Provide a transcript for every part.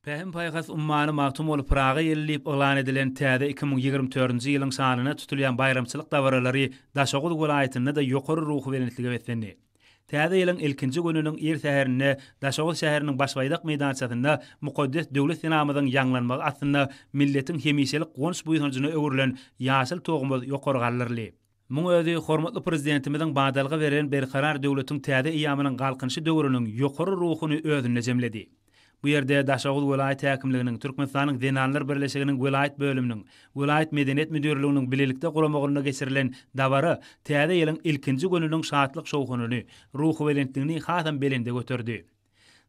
Fähim paýgas ummanı magtum olup Praga ýellip oglan edilen täze 2024-nji ýylyň sanyna tutulýan bayramçylyk dawaralary Daşoğul welaýatyna da ýokary ruhy belenligi betlendi. Täze ýylyň ilkinji gününiň ir säherinde Daşoğul şäheriniň başbaýdak meýdançasynda mukaddes döwlet ýanamyzyň ýanglanmagy atynda milletiň hemişelik gons buýsanjyna öwrilen ýaşyl togumyz ýokary gallyrly. Muň özi hormatly prezidentimiziň badalga beren berkarar döwletiň täze ýamynyň galkynşy döwrüniň ýokary ruhyny özünde jemledi. Bu yerde Daşoğul welaýat häkimliginiň Türkmenistanyň Denanlar Birleşiginiň welaýat bölüminiň welaýat medeniýet müdürliginiň bilelikde guramagyna geçirilen dawara täze ýylyň ilkinji gününiň şatlyk şowhunyny, ruhy belentligini hasam belinde götürdi.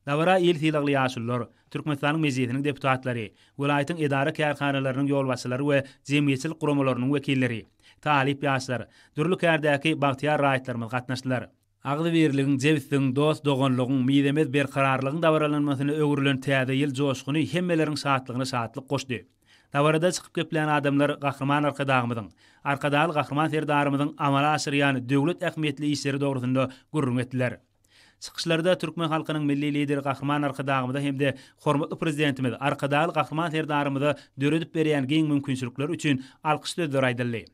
Dawara il hilagly ýaşullar, Türkmenistanyň mejlisiniň deputatlary, welaýatyň edara kärhanalarynyň ýolbaşçylary we jemgyýetçilik guramalarynyň wekilleri, talip ýaşlar, dürli kärdäki bagtyar raýatlarymyz gatnaşdylar. Agly berligiň, jebitligiň, dost doganlygyň, miýdemez berkararlygyň dawralanmasyny öwrülen täze ýyl joşguny hemmeleriň şatlygyna şatlyk goşdy. Dawarada çykyp geplen adamlar gahrman arkadagymyzyň, arkadaly gahrman serdarymyzyň amala aşyrýan döwlet ähmiýetli işleri dogrusynda gurrun etdiler. Çykyşlarda türkmen halkynyň milli lideri gahrman arkadagymyza hemde hormatly prezidentimiz arkadaly gahrman serdarymyza döredip berýän giň mümkinçilikler üçin alkyş sözler aýdyldy.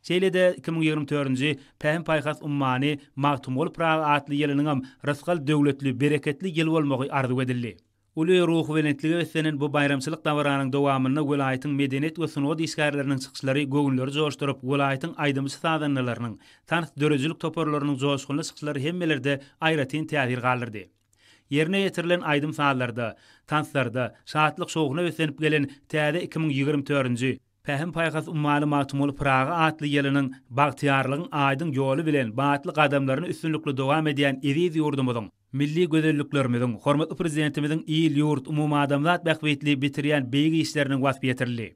Şeýlede 2024-nji Pähim paýgas ummany magtum bolup Praga atly ýylynyň rasgal döwletli, bereketli ýyl bolmagy arzu edildi. Uly ruhy belentligi ösenen bu bayramçylyk dawaranyň dowamyny welaýatyň medeniýet we sunat isgärleriniň çykyşlary göwnleri joşduryp, welaýatyň aýdymsy sadanlarynyň, tanys dörejilik toparlarynyň joşgunly çykyşlary hemmelerde aýratyn täsir galdyrdy. Yerine getirilen aýdym saatlarda, tanslarda, şatlyk şowguny ösenip gelen täze 2024-nji Pähim paýgas ummany magtum bolup Praga atly ýylynyň bagtyarlygyň aýdyň ýoly bilen batly gadamlaryny üstünlikli dowam edýän iriz ýurdumyzyň, milli gözelliklerimiziň, hormatly prezidentimiziň ýyl ýurt umumy adamzat bähwetli bitirýän beýgi işleriniň wasp ýetirildi.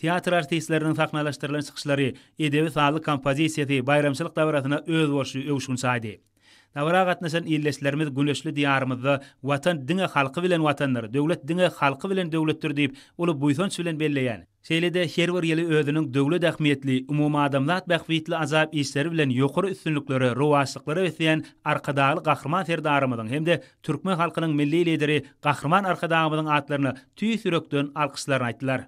Teatr artistleriniň saknalaşdyrylan çykyşlary, edebi sazly kompozisiýasy bayramçylyk dawrasyna öz bolşy öwşün saýdy. Dawra gatnaşan ýerleşlerimiz güneşli diýarymyzda watan diňe halky bilen watanlar, döwlet diňe halky bilen döwletdir diýip, uly buýsanç bilen belleýän. Şeýlede her bir ýyly özüniň döwlet ähmiýetli, umumy adamzat bähwetli azap işleri bilen ýokary üstünlikleri, rowaşlyklary ösýän arkadaly gahrman serdarymyzyň hemde türkmen halkynyň milli lideri gahrman arkadagymyzyň atlaryny tüý sürekden alkyşlaryny aýtdylar.